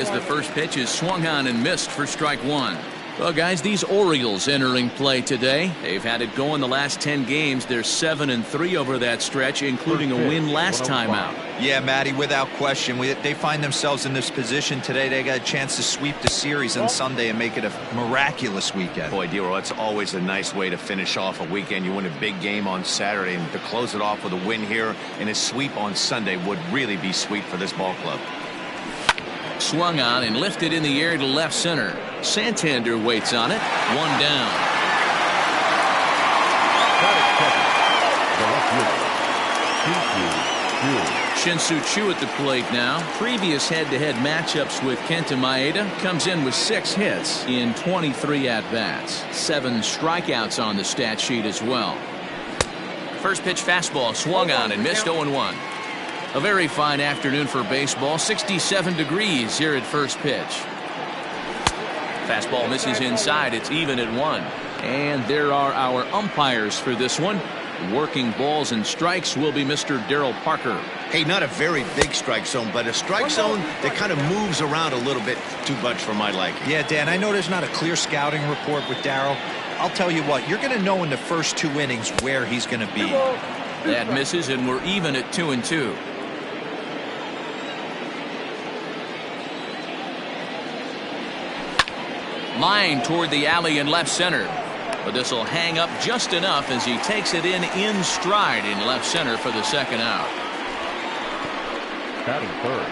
As the first pitch is swung on and missed for strike one. Well, guys, these Orioles entering play today. They've had it going the last 10 games. They're 7-3 over that stretch, including a win last time out. Yeah, Matty, without question. They find themselves in this position today. They got a chance to sweep the series on Sunday and make it a miraculous weekend. Boy, Dero, that's always a nice way to finish off a weekend. You win a big game on Saturday, and to close it off with a win here and a sweep on Sunday would really be sweet for this ball club. Swung on and lifted in the air to left center. Santander waits on it. One down. Shin-Soo Choo at the plate now. Previous head-to-head matchups with Kenta Maeda. Comes in with 6 hits in 23 at-bats. 7 strikeouts on the stat sheet as well. First pitch fastball swung on and missed 0-1. A very fine afternoon for baseball. 67 degrees here at first pitch. Fastball misses inside. It's even at 1. And there are our umpires for this one. Working balls and strikes will be Mr. Darryl Parker. Hey, not a very big strike zone, but a strike zone that kind of moves around a little bit too much for my liking. Yeah, Dan, I know there's not a clear scouting report with Darryl. I'll tell you what, you're going to know in the first 2 innings where he's going to be. That misses, and we're even at 2-2. Line toward the alley in left center. But this will hang up just enough as he takes it in stride in left center for the second out. Batting third,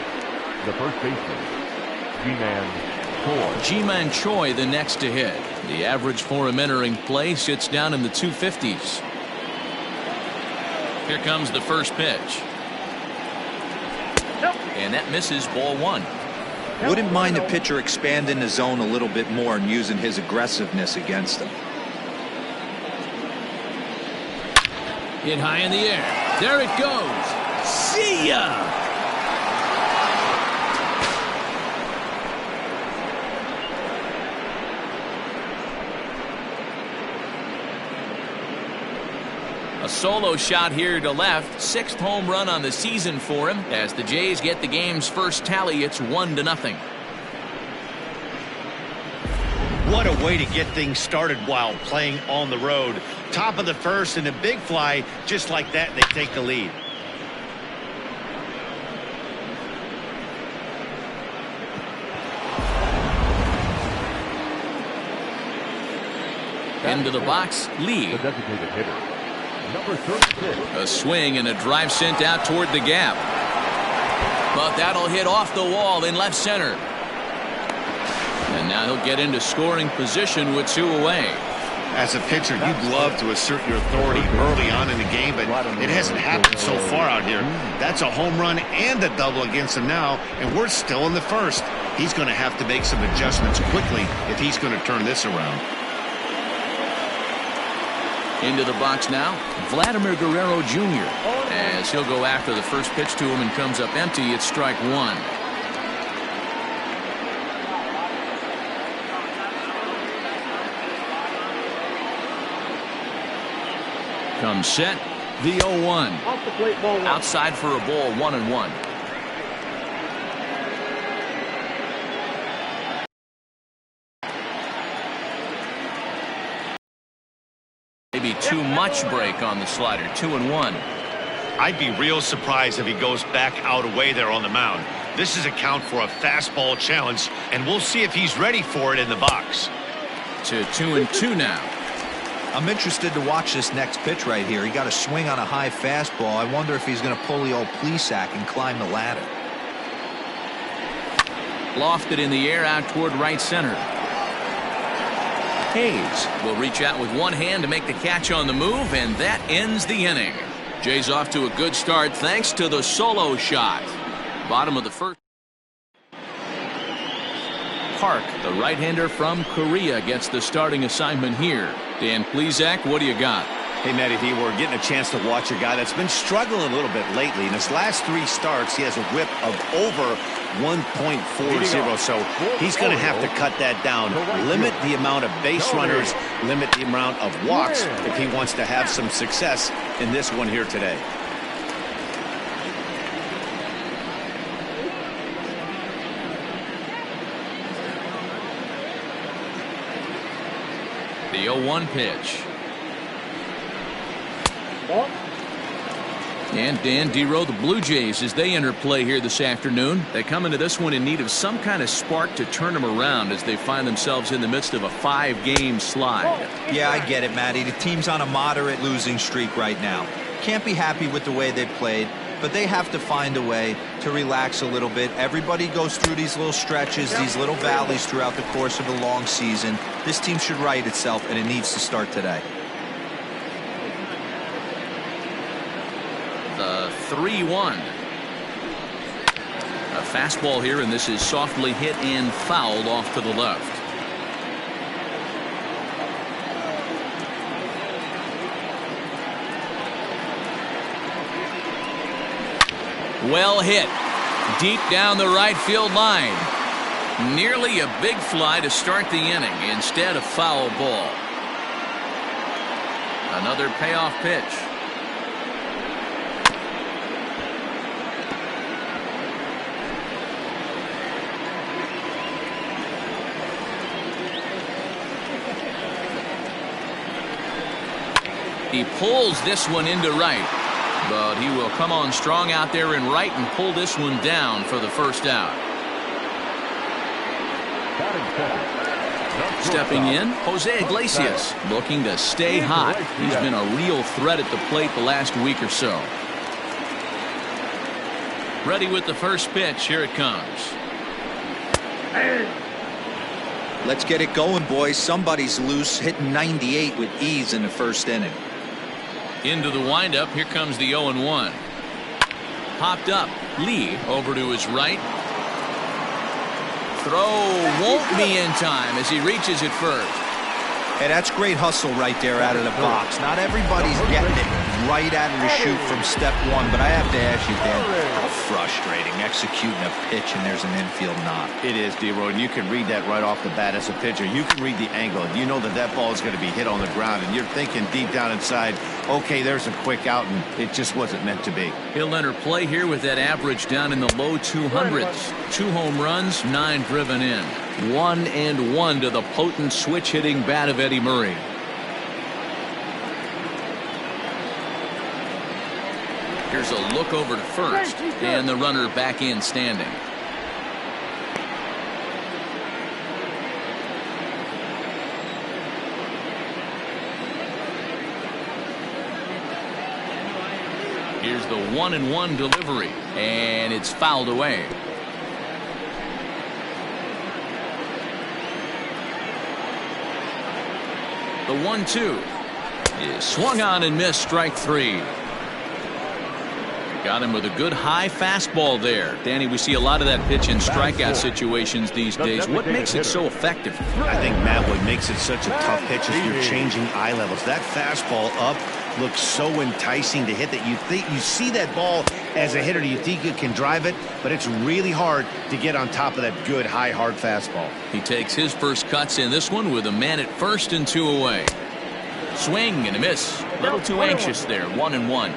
the first baseman, Ji-Man Choi. Ji-Man Choi the next to hit. The average for him entering play sits down in the 250s. Here comes the first pitch. And that misses, ball 1. Wouldn't mind the pitcher expanding the zone a little bit more and using his aggressiveness against him. Hit high in the air. There it goes. See ya! A solo shot here to left. 6th home run on the season for him. As the Jays get the game's first tally, it's 1-0. What a way to get things started while playing on the road. Top of the first and a big fly. Just like that, they take the lead. Into the box, Lee. The designated hitter, number 36. A swing and a drive sent out toward the gap. But that'll hit off the wall in left center. And now he'll get into scoring position with 2 away. As a pitcher, you'd love to assert your authority early on in the game, but it hasn't happened so far out here. That's a home run and a double against him now, and we're still in the first. He's going to have to make some adjustments quickly if he's going to turn this around. Into the box now, Vladimir Guerrero Jr. As he'll go after the first pitch to him and comes up empty. It's strike 1. Comes set, the 0-1. Outside for a ball, 1-1. Maybe too much break on the slider. 2-1. I'd be real surprised if he goes back out away there on the mound. This is a count for a fastball challenge, and we'll see if he's ready for it in the box. To 2-2 now. I'm interested to watch this next pitch right here. He got a swing on a high fastball. I wonder if he's going to pull the old Plesac and climb the ladder. Lofted in the air out toward right center. Hayes will reach out with one hand to make the catch on the move, and that ends the inning. Jays off to a good start thanks to the solo shot. Bottom of the first. Park, the right-hander from Korea, gets the starting assignment here. Dan Plesac, what do you got? Hey, Matty D, we're getting a chance to watch a guy that's been struggling a little bit lately. In his last 3 starts, he has a whip of over 1.40, so he's going to have to cut that down. Limit the amount of base runners, limit the amount of walks if he wants to have some success in this one here today. The 0-1 pitch. And Dan Dero, the Blue Jays, as they enter play here this afternoon, they come into this one in need of some kind of spark to turn them around as they find themselves in the midst of a 5-game slide. Yeah, I get it, Matty. The team's on a moderate losing streak right now. Can't be happy with the way they played, but they have to find a way to relax a little bit. Everybody goes through these little stretches, these little valleys throughout the course of a long season. This team should right itself, and it needs to start today. The 3-1. A fastball here, and this is softly hit and fouled off to the left. Well hit. Deep down the right field line. Nearly a big fly to start the inning. Instead, a foul ball. Another payoff pitch. He pulls this one into right, but he will come on strong out there in right and pull this one down for the first out. Stepping in, Jose Iglesias, looking to stay hot. He's been a real threat at the plate the last week or so. Ready with the first pitch. Here it comes. Let's get it going, boys. Somebody's loose, hitting 98 with ease in the first inning. Into the windup. Here comes the 0-1. Popped up. Lee over to his right. Throw won't be in time as he reaches it first. Hey, that's great hustle right there out of the box. Not everybody's getting it right out of the chute from step one, but I have to ask you, Dan, how frustrating executing a pitch and there's an infield knock. It is, D-Roy, and you can read that right off the bat as a pitcher. You can read the angle. You know that that ball is going to be hit on the ground, and you're thinking deep down inside, okay, there's a quick out, and it just wasn't meant to be. He'll enter play here with that average down in the low 200s. 2 home runs, 9 driven in. 1-1 to the potent switch-hitting bat of Eddie Murray. Here's a look over to first, and the runner back in standing. Here's the 1-1 delivery, and it's fouled away. The 1-2 is swung on and missed, strike 3. Got him with a good high fastball there. Danny, we see a lot of that pitch in strikeout situations these days. What makes it so effective? I think, Matt, what makes it such a tough pitch is you're changing eye levels. That fastball up looks so enticing to hit that you think you see that ball as a hitter, you think you can drive it, but it's really hard to get on top of that good high hard fastball. He takes his first cuts in this one with a man at first and 2 away. Swing and a miss. A little too anxious there. 1-1.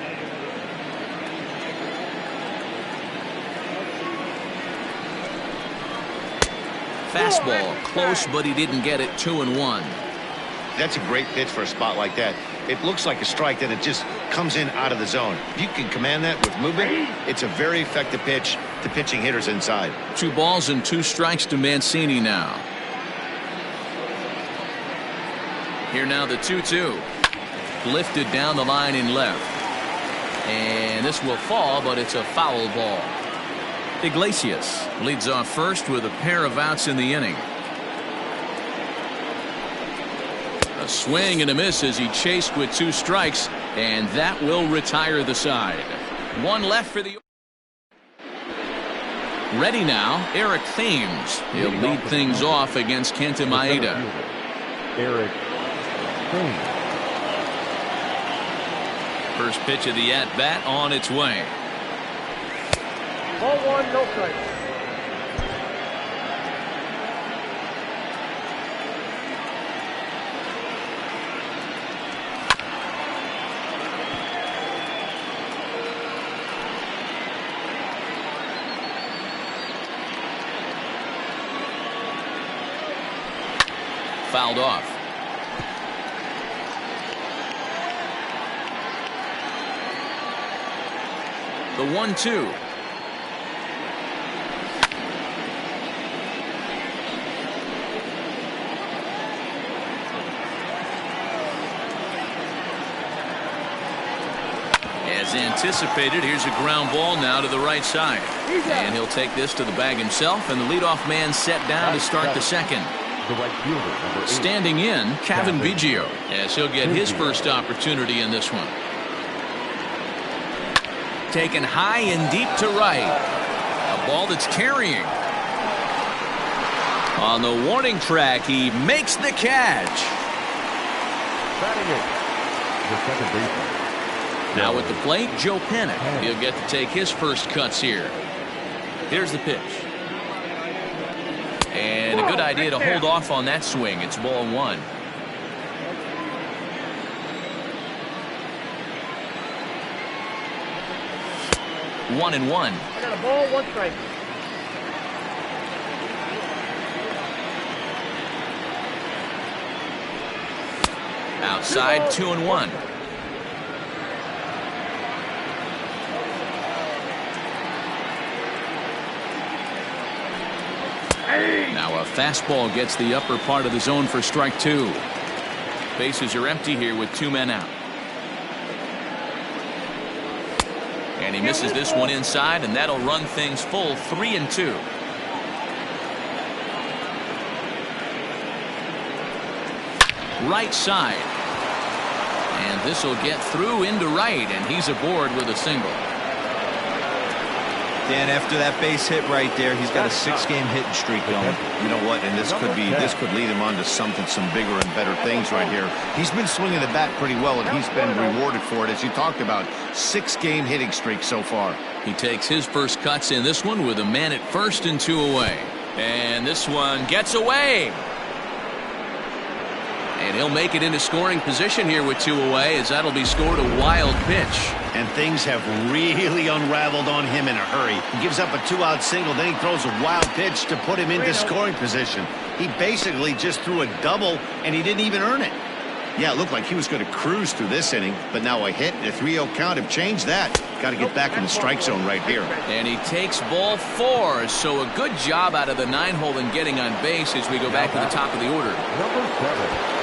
Fastball close, but he didn't get it. 2-1. That's a great pitch for a spot like that. It looks like a strike, then it just comes in out of the zone. If you can command that with movement, it's a very effective pitch to pitching hitters inside. 2 balls and 2 strikes to Mancini now. Here now the 2-2. Lifted down the line in left. And this will fall, but it's a foul ball. Iglesias leads off first with a pair of outs in the inning. A swing and a miss as he chased with 2 strikes, and that will retire the side. 1 left for the. Ready now, Eric Thames. He'll lead things off against Kenta Maeda. Eric Thames. First pitch of the at-bat on its way. Ball 1, no strikes. Fouled off. The 1-2. As anticipated, here's a ground ball now to the right side. And he'll take this to the bag himself, and the leadoff man set down to start the second. The right fielder, number 8. Standing in, Kevin Biggio, as he'll get his first opportunity in this one. Taken high and deep to right. A ball that's carrying. On the warning track, he makes the catch. Batting it, the second baseman. Now at the plate, Joe Panic. He'll get to take his first cuts here. Here's the pitch. And a good idea to hold off on that swing. It's ball 1. One and one. I got a ball, 1 strike. Outside, 2-1. Now a fastball gets the upper part of the zone for strike 2. Bases are empty here with 2 men out. And he misses this one inside, and that'll run things full 3-2. Right side. And this will get through into right, and he's aboard with a single. Dan, after that base hit right there, he's got a 6-game hitting streak going. You know what? And this could lead him on to some bigger and better things right here. He's been swinging the bat pretty well, and he's been rewarded for it, as you talked about. 6-game hitting streak so far. He takes his first cuts in this one with a man at first and 2 away. And this one gets away. And he'll make it into scoring position here with 2 away, as that'll be scored a wild pitch. And things have really unraveled on him in a hurry. He gives up a 2-out single, then he throws a wild pitch to put him into scoring position. He basically just threw a double, and he didn't even earn it. Yeah, it looked like he was going to cruise through this inning, but now a hit and a 3-0 count have changed that. Got to get back in the strike zone right here. And he takes ball 4, so a good job out of the 9-hole in getting on base as we go back to the top of the order. Number 7.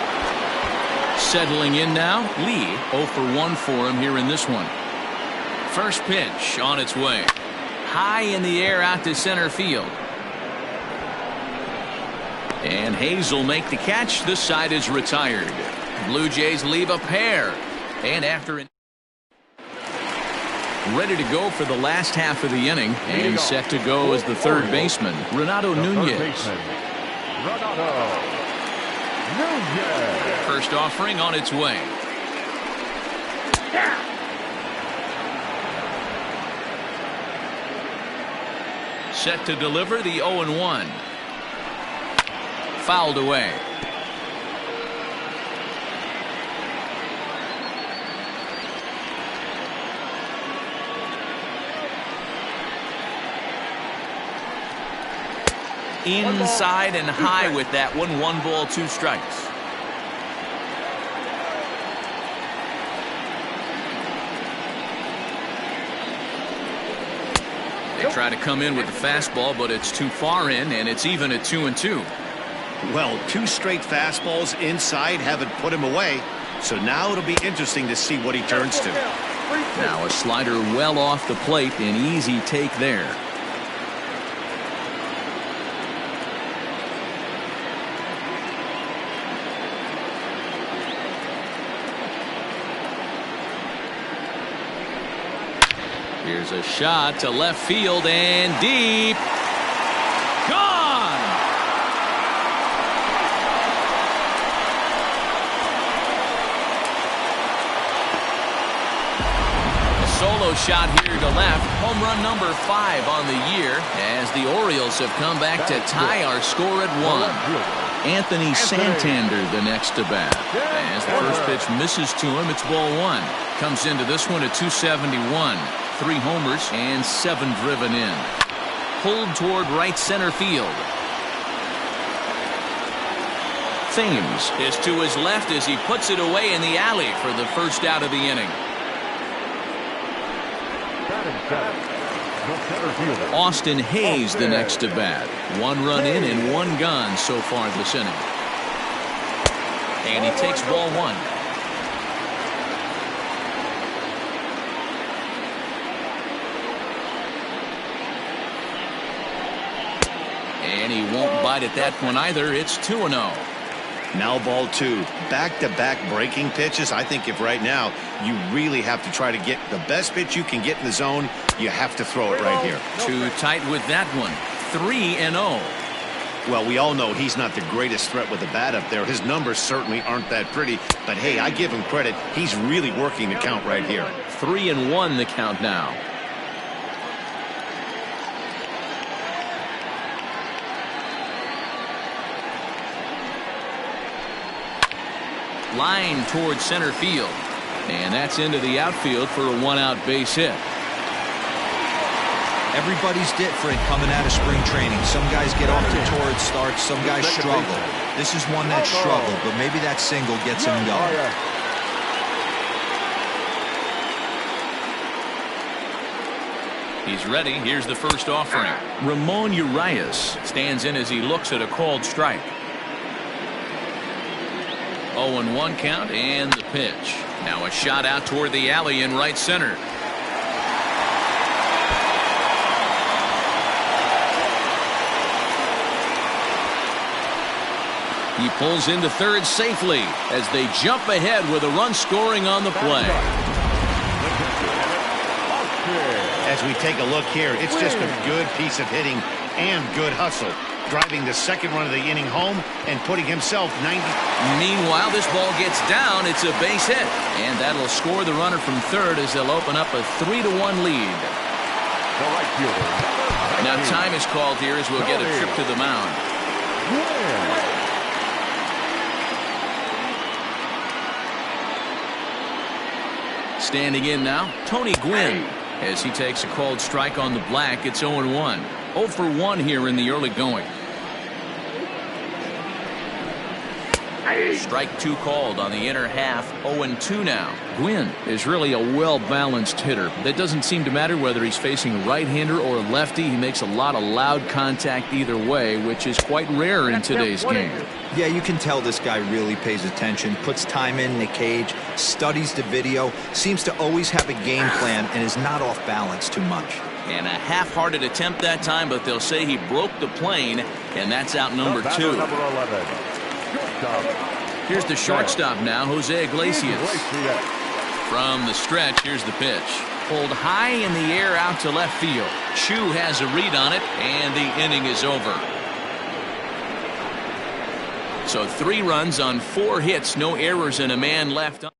Settling in now, Lee. 0 for 1 for him here in this one. First pitch on its way. High in the air out to center field. And Hayes will make the catch. This side is retired. Blue Jays leave a pair. And after ready to go for the last half of the inning, and set to go as the third baseman, Renato Nunez. First offering on its way. Set to deliver the 0-1. Fouled away. Inside and high with that one. 1 ball, 2 strikes. They try to come in with the fastball, but it's too far in, and it's even at 2-2. Well, 2 straight fastballs inside haven't put him away. So now it'll be interesting to see what he turns to. Now a slider well off the plate, an easy take there. Here's a shot to left field and deep. Gone! A solo shot here to left. Home run number 5 on the year, as the Orioles have come back to tie our score at 1. Anthony Santander the next to bat. As the first pitch misses to him, it's ball 1. Comes into this one at 271. 3 homers and 7 driven in. Pulled toward right center field. Thames is to his left as he puts it away in the alley for the first out of the inning. Batting 7. center fielder. Austin Hayes the next to bat. 1 run in and 1 gone so far this inning. And he takes ball 1. And he won't bite at that one either. It's 2-0. Now ball 2. Back-to-back breaking pitches. I think if right now you really have to try to get the best pitch you can get in the zone, you have to throw it right here. Too tight with that one. 3-0. Well, we all know he's not the greatest threat with the bat up there. His numbers certainly aren't that pretty. But, hey, I give him credit. He's really working the count right here. 3-1 the count now. Line towards center field. And that's into the outfield for a 1-out base hit. Everybody's different coming out of spring training. Some guys get off to torrid starts. Some guys struggle. This is one that struggled, but maybe that single gets him going. He's ready. Here's the first offering. Ramon Urias stands in as he looks at a called strike. 0-1 count and the pitch. Now a shot out toward the alley in right center. He pulls into third safely as they jump ahead with a run scoring on the play. As we take a look here, it's just a good piece of hitting and good hustle. Driving the second run of the inning home and putting himself 90. Meanwhile, this ball gets down. It's a base hit. And that'll score the runner from third as they'll open up a 3-1 lead. Now time is called here as we'll get a trip to the mound. Standing in now, Tony Gwynn. As he takes a called strike on the black, it's 0-1. 0 for 1 here in the early going. Strike 2 called on the inner half. 0-2 now. Gwynn is really a well-balanced hitter. That doesn't seem to matter whether he's facing a right-hander or a lefty. He makes a lot of loud contact either way, which is quite rare in today's game. Yeah, you can tell this guy really pays attention, puts time in the cage, studies the video, seems to always have a game plan, and is not off balance too much. And a half-hearted attempt that time, but they'll say he broke the plane, and that's out number 2. Here's the shortstop now, Jose Iglesias. From the stretch, here's the pitch. Pulled high in the air out to left field. Chu has a read on it, and the inning is over. So 3 runs on 4 hits, no errors, and a man left on.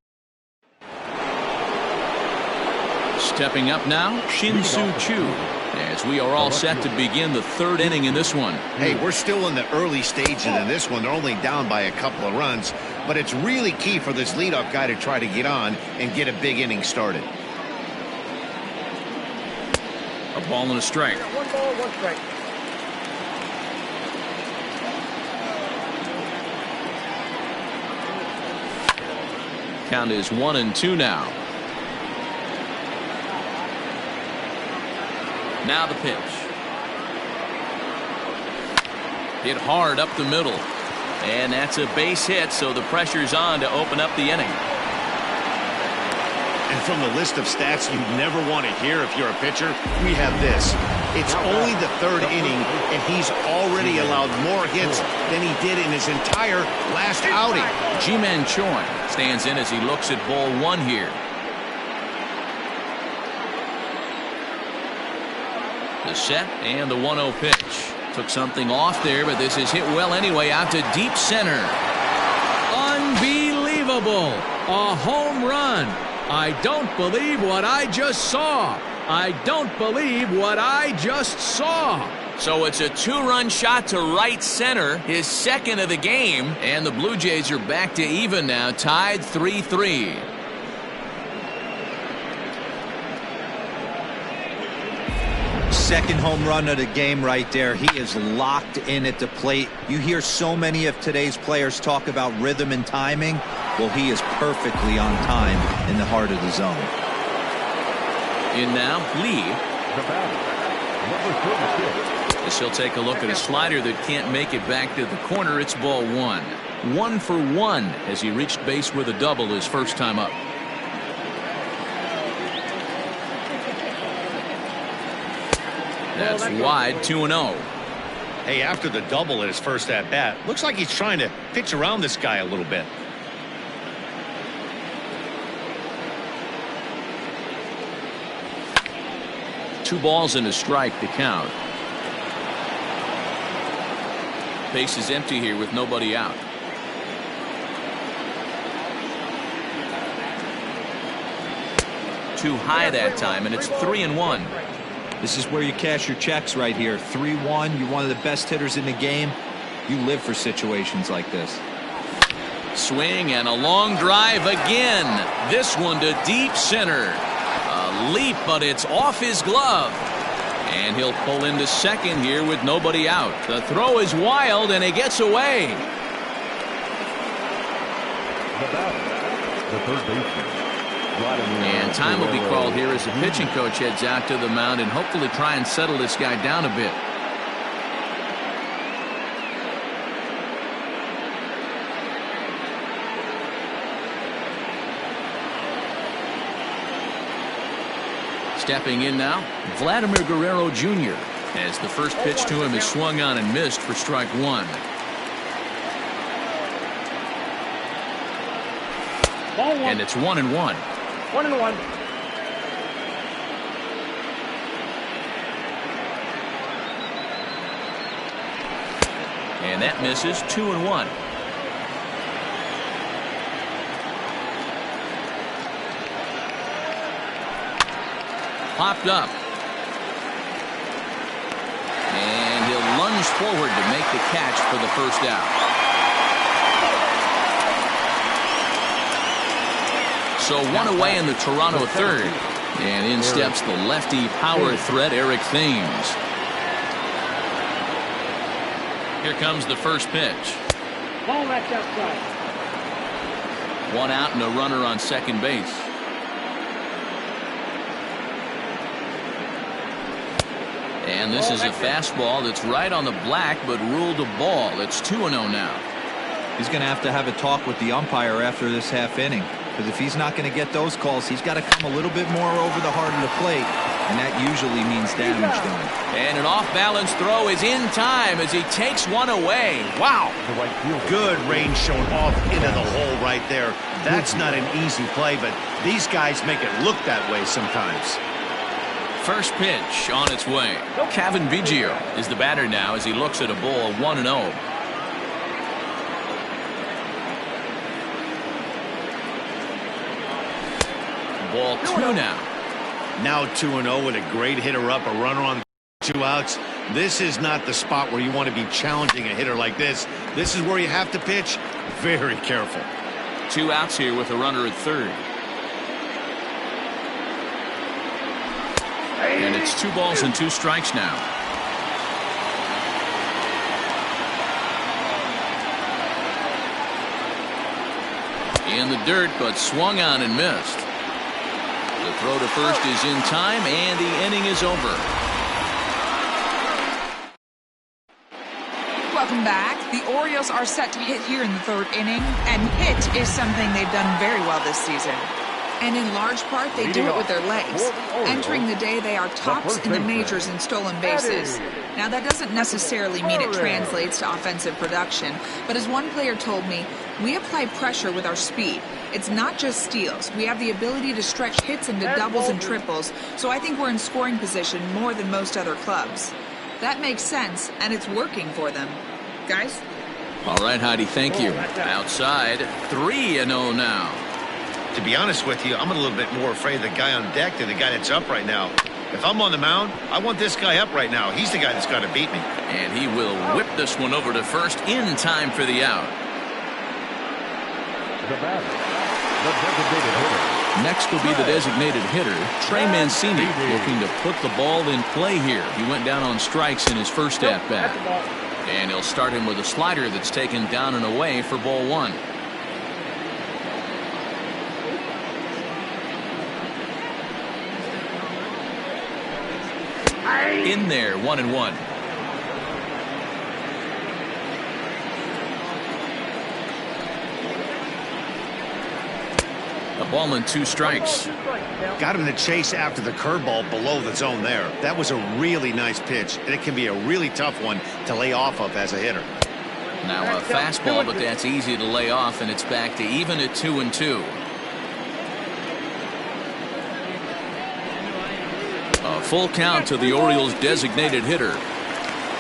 Stepping up now, Shin-Soo Choo, as we are all set to begin the 3rd inning in this one. Hey, we're still in the early stages in this one. They're only down by a couple of runs, but it's really key for this leadoff guy to try to get on and get a big inning started. A ball and a strike. 1 ball, 1 strike. Count is 1-2 now. Now the pitch. Hit hard up the middle. And that's a base hit, so the pressure's on to open up the inning. And from the list of stats you never want to hear if you're a pitcher, we have this. It's only the 3rd inning, and he's already allowed more hits than he did in his entire last outing. Ji-Man Choi stands in as he looks at ball 1 here. The set and the 1-0 pitch. Took something off there, but this is hit well anyway out to deep center. Unbelievable! A home run! I don't believe what I just saw. I don't believe what I just saw. So it's a 2-run shot to right center, his 2nd of the game, and the Blue Jays are back to even now, tied 3-3. Second home run of the game right there. He is locked in at the plate. You hear so many of today's players talk about rhythm and timing. Well, he is perfectly on time in the heart of the zone. In now, Lee. Number 36. As he'll take a look at a slider that can't make it back to the corner. It's ball one. 1 for 1 as he reached base with a double his first time up. That's wide. 2-0. Hey, after the double at his first at bat, looks like he's trying to pitch around this guy a little bit. Two balls and a strike to count. Base is empty here with nobody out. Too high that time, and it's 3-1. This is where you cash your checks right here. 3-1. You're one of the best hitters in the game. You live for situations like this. Swing and a long drive again. This one to deep center. A leap, but it's off his glove. And he'll pull into second here with nobody out. The throw is wild, and he gets away. The batter, the third baseman. And time will be called here as the pitching coach heads out to the mound and hopefully try and settle this guy down a bit. Stepping in now, Vladimir Guerrero Jr. as the first pitch to him is swung on and missed for strike one. And it's 1-1. 1-1. And that misses. 2-1. Popped up. And he'll lunge forward to make the catch for the first out. So one away in the Toronto third. And in steps the lefty power threat, Eric Thames. Here comes the first pitch. Ball that's outside. One out and a runner on second base. And this is a fastball that's right on the black but ruled a ball. It's 2-0 now. He's going to have a talk with the umpire after this half inning. Because if he's not going to get those calls, he's got to come a little bit more over the heart of the plate, and that usually means damage done. And an off-balance throw is in time as he takes one away. Wow. Good range shown off into the hole right there. That's not an easy play, but these guys make it look that way sometimes. First pitch on its way. Kevin Biggio is the batter now as he looks at a ball 1-0. Ball 2 now. Now 2-0 with a great hitter up, a runner on 2 outs. This is not the spot where you want to be challenging a hitter like this. This is where you have to pitch very careful. 2 outs here with a runner at third. And it's 2 balls and 2 strikes now. In the dirt, but swung on and missed. The throw to first is in time, and the inning is over. Welcome back. The Orioles are set to hit here in the third inning, and hit is something they've done very well this season. And in large part, they do it with their legs. Entering the day, they are tops in the majors in stolen bases. Now, that doesn't necessarily mean it translates to offensive production, but as one player told me, we apply pressure with our speed. It's not just steals. We have the ability to stretch hits into doubles and triples, so I think we're in scoring position more than most other clubs. That makes sense, and it's working for them. Guys? All right, Heidi, thank you. Outside, 3-0 now. To be honest with you, I'm a little bit more afraid of the guy on deck than the guy that's up right now. If I'm on the mound, I want this guy up right now. He's the guy that's got to beat me. And he will whip this one over to first in time for the out. The batter, the designated hitter. Next will be the designated hitter, Trey Mancini, looking to put the ball in play here. He went down on strikes in his first at-bat. And he'll start him with a slider that's taken down and away for ball 1. In there, 1-1. A ball and 2 strikes. Got him to chase after the curveball below the zone there. That was a really nice pitch, and it can be a really tough one to lay off of as a hitter. Now a fastball, but that's easy to lay off, and it's back to even at 2-2. A full count to the Orioles' designated hitter.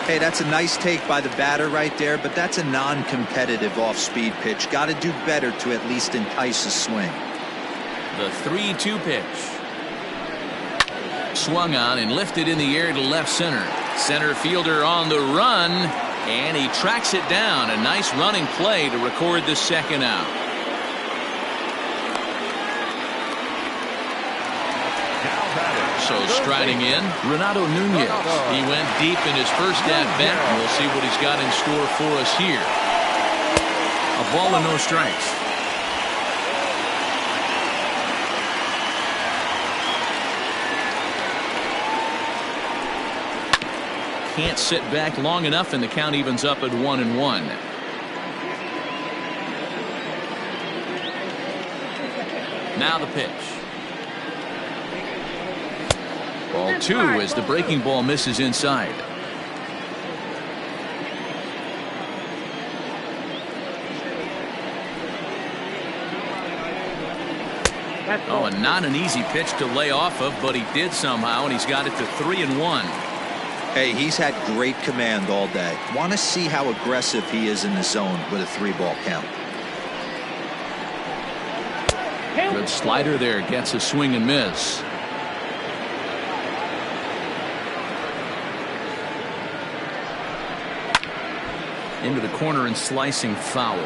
Hey, that's a nice take by the batter right there, but that's a non-competitive off-speed pitch. Got to do better to at least entice a swing. The 3-2 pitch. Swung on and lifted in the air to left center. Center fielder on the run, and he tracks it down. A nice running play to record the second out. So striding in, Renato Nunez. He went deep in his first at-bat, and we'll see what he's got in store for us here. A ball and no strikes. Can't sit back long enough, and the count evens up at 1-1. Now the pitch. Ball 2 as the breaking ball misses inside. Oh, and not an easy pitch to lay off of, but he did somehow, and he's got it to 3-1. Hey, he's had great command all day. Want to see how aggressive he is in the zone with a 3-ball count. Good slider there, gets a swing and miss. Into the corner and slicing foul.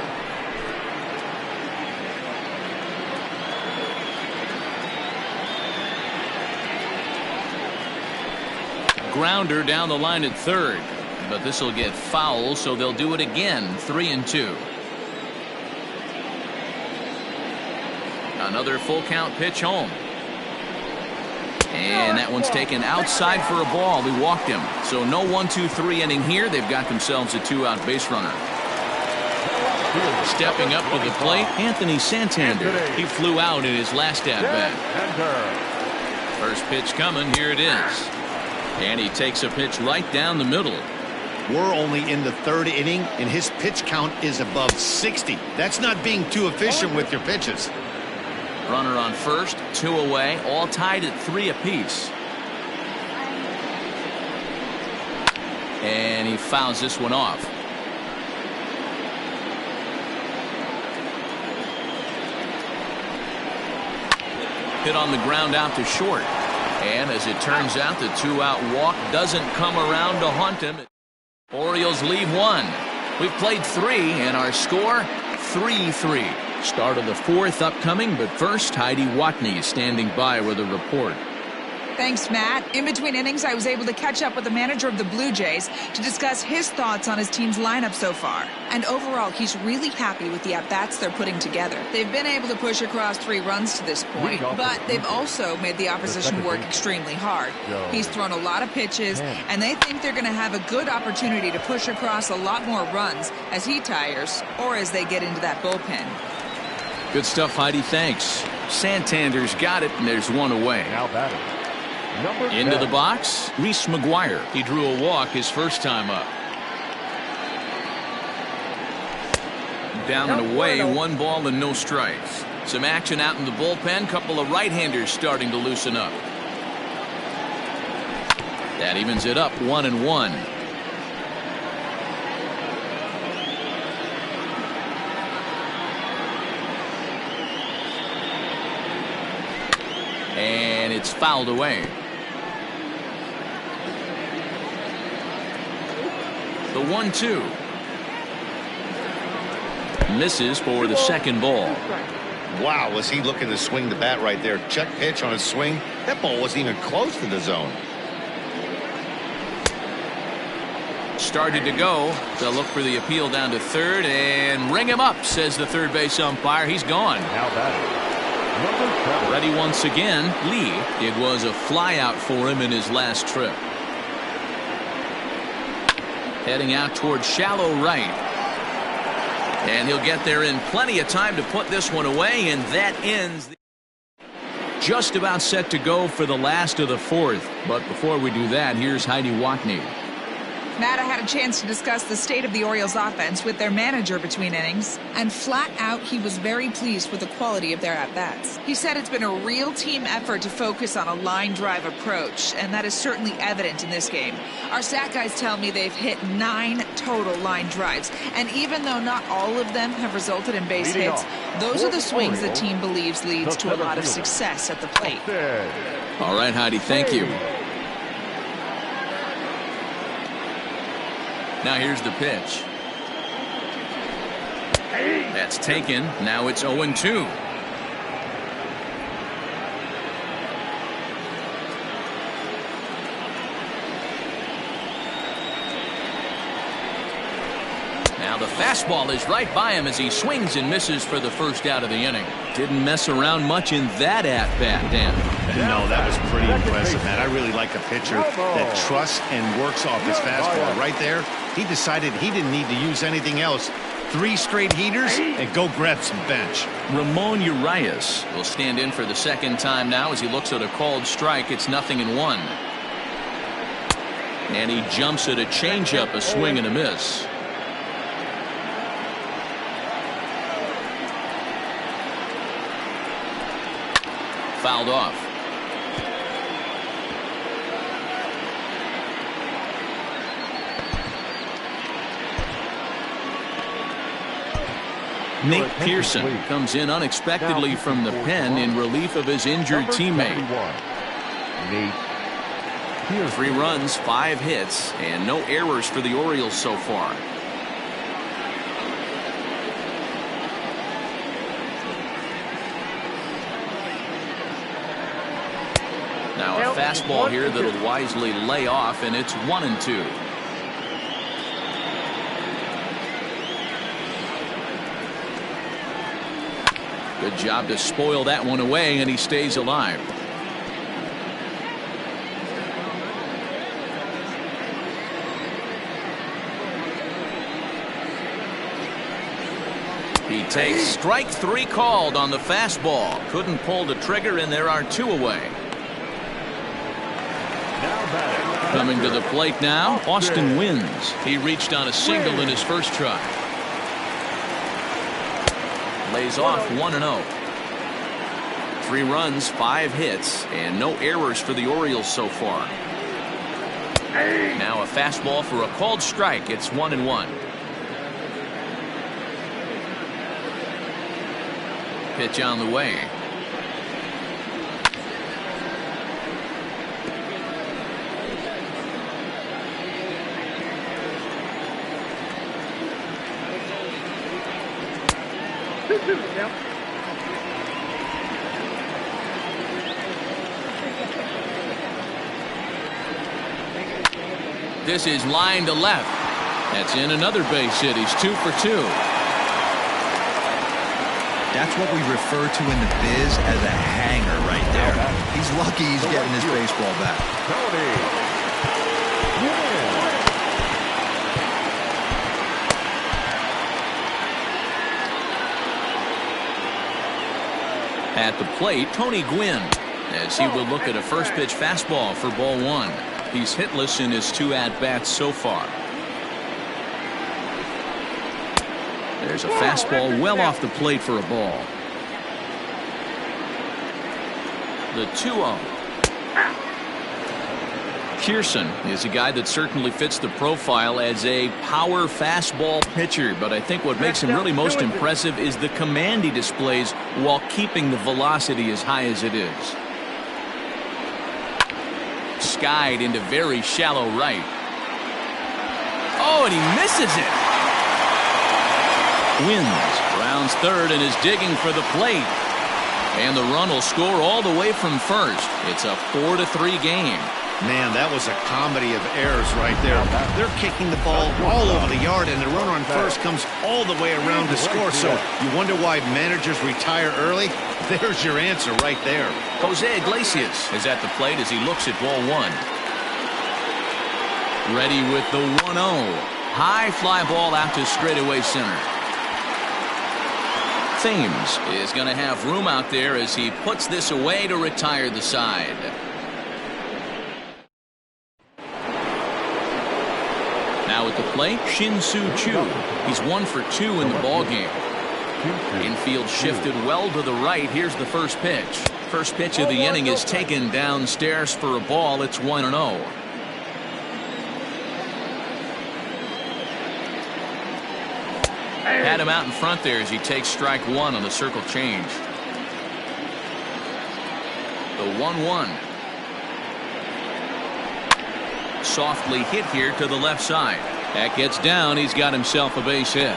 Grounder down the line at third, but this will get foul, so they'll do it again. 3-2. Another full count pitch home. And that one's taken outside for a ball. He walked him. So no 1-2-3 inning here. They've got themselves a 2-out base runner. Stepping up to the plate, Anthony Santander. He flew out in his last at-bat. First pitch coming. Here it is. And he takes a pitch right down the middle. We're only in the third inning, and his pitch count is above 60. That's not being too efficient with your pitches. Runner on first, 2 away, all tied at 3 apiece. And he fouls this one off. Hit on the ground out to short. And as it turns out, the 2-out walk doesn't come around to haunt him. Orioles lead 1. We've played 3, and our score, 3-3. Start of the 4th upcoming, but first, Heidi Watney is standing by with a report. Thanks, Matt. In between innings, I was able to catch up with the manager of the Blue Jays to discuss his thoughts on his team's lineup so far. And overall, he's really happy with the at-bats they're putting together. They've been able to push across 3 runs to this point, but they've also made the opposition work extremely hard. He's thrown a lot of pitches, and they think they're going to have a good opportunity to push across a lot more runs as he tires or as they get into that bullpen. Good stuff, Heidi. Thanks. Santander's got it, and there's 1 away. Now batting. Into the box, Reese McGuire. He drew a walk his first time up. Down and away, 1 ball and no strikes. Some action out in the bullpen. Couple of right-handers starting to loosen up. That evens it up, 1-1. And it's fouled away. The 1-2. Misses for the second ball. Wow, was he looking to swing the bat right there. Check pitch on his swing. That ball wasn't even close to the zone. Started to go. They'll look for the appeal down to third and ring him up, says the third base umpire. He's gone. Now batting. Number 7. Ready once again, Lee. It was a fly out for him in his last trip. Heading out towards shallow right. And he'll get there in plenty of time to put this one away, and that ends. Just about set to go for the last of the fourth. But before we do that, here's Heidi Watney. Matt, I had a chance to discuss the state of the Orioles offense with their manager between innings, and flat out he was very pleased with the quality of their at-bats. He said it's been a real team effort to focus on a line drive approach, and that is certainly evident in this game. Our stat guys tell me they've hit 9 total line drives, and even though not all of them have resulted in base hits, those are the swings the team believes leads to a lot of success at the plate. All right, Heidi, thank you. Now here's the pitch. That's taken. Now it's 0-2. Now the fastball is right by him as he swings and misses for the first out of the inning. Didn't mess around much in that at-bat, Dan. No, that was pretty impressive, man. I really like a pitcher that trusts and works off his fastball. Right there, he decided he didn't need to use anything else. 3 straight heaters and go grab some bench. Ramon Urias will stand in for the second time now as he looks at a called strike. It's 0-1. And he jumps at a changeup, a swing and a miss. Fouled off. Nate Pearson comes in unexpectedly from the pen in relief of his injured teammate. 3 runs, 5 hits, and no errors for the Orioles so far. Now a fastball here that'll wisely lay off, and it's 1-2. Good job to spoil that one away, and he stays alive. He takes strike 3 called on the fastball. Couldn't pull the trigger, and there are 2 away. Coming to the plate now, Austin Wins. He reached on a single in his first try. Lays off 1-0. 3 runs, 5 hits, and no errors for the Orioles so far. Now a fastball for a called strike. It's 1-1. Pitch on the way. This is line to left. That's in another base hit. He's 2 for 2. That's what we refer to in the biz as a hanger right there. He's lucky he's getting his baseball back. At the plate, Tony Gwynn, as he will look at a first pitch fastball for ball 1. He's hitless in his 2 at-bats so far. There's a fastball well off the plate for a ball. The 2-0. Pearson is a guy that certainly fits the profile as a power fastball pitcher, but I think what makes him really most impressive is the command he displays while keeping the velocity as high as it is. Skied into very shallow right. Oh, and he misses it. Wins, rounds third, and is digging for the plate. And the run will score all the way from first. It's a 4-3 game. Man, that was a comedy of errors right there. They're kicking the ball all over the yard, and the runner on first comes all the way around to score. So you wonder why managers retire early? There's your answer right there. Jose Iglesias is at the plate as he looks at ball 1. Ready with the 1-0. High fly ball out to straightaway center. Thames is going to have room out there as he puts this away to retire the side. Now at the plate, Shin-Soo Choo. He's 1 for 2 in the ballgame. Infield shifted well to the right. Here's the first pitch. First pitch of the inning is taken downstairs for a ball. It's 1-0. Had him out in front there as he takes strike 1 on the circle change. The 1-1. Softly hit here to the left side. That gets down. He's got himself a base hit.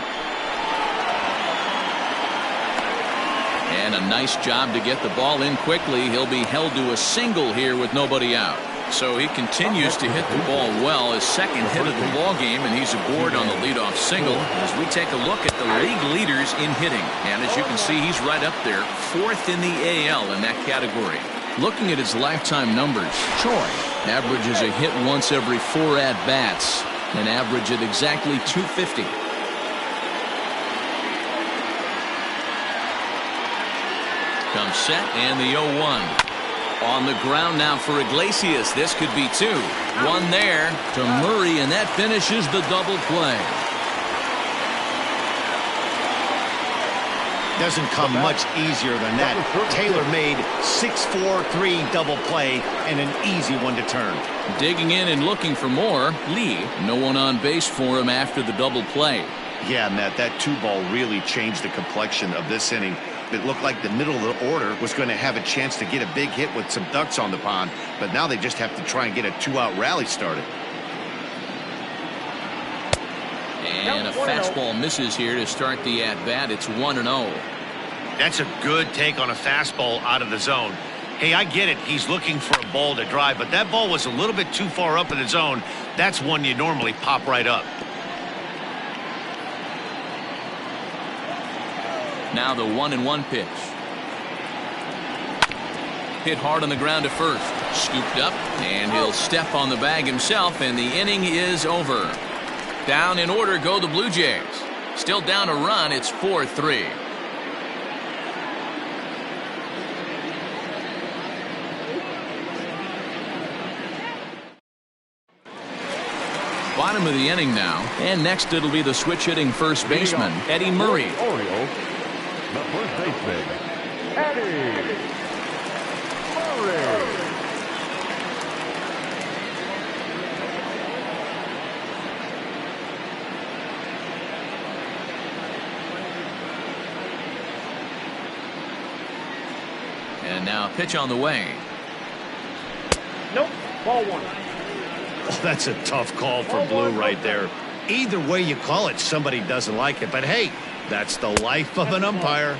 And a nice job to get the ball in quickly. He'll be held to a single here with nobody out. So he continues to hit the ball well. His second hit of the ball game, and he's aboard on the leadoff single as we take a look at the league leaders in hitting. And as you can see, he's right up there, 4th in the AL in that category. Looking at his lifetime numbers, Choi averages a hit once every 4 at-bats, an average at exactly 250. Comes set, and the 0-1. On the ground now for Iglesias. This could be 2. 1 there to Murray, and that finishes the double play. Doesn't come much easier than that. Taylor made 6-4-3 double play and an easy one to turn. Digging in and looking for more. Lee, no one on base for him after the double play. Yeah, Matt, that 2-ball really changed the complexion of this inning. It looked like the middle of the order was going to have a chance to get a big hit with some ducks on the pond, but now they just have to try and get a 2-out rally started. And a fastball misses here to start the at-bat. It's 1-0. That's a good take on a fastball out of the zone. Hey, I get it. He's looking for a ball to drive, but that ball was a little bit too far up in the zone. That's one you normally pop right up. Now the 1-1 pitch. Hit hard on the ground to first. Scooped up, and he'll step on the bag himself, and the inning is over. Down in order go the Blue Jays. Still down a run. It's 4-3. Bottom of the inning now, and next it'll be the switch-hitting first baseman, Eddie Murray. Orioles, the first baseman, Eddie Murray. And now pitch on the way. Nope. Ball 1. Oh, that's a tough call for Blue right there. Either way you call it, somebody doesn't like it. But hey, that's the life of an umpire.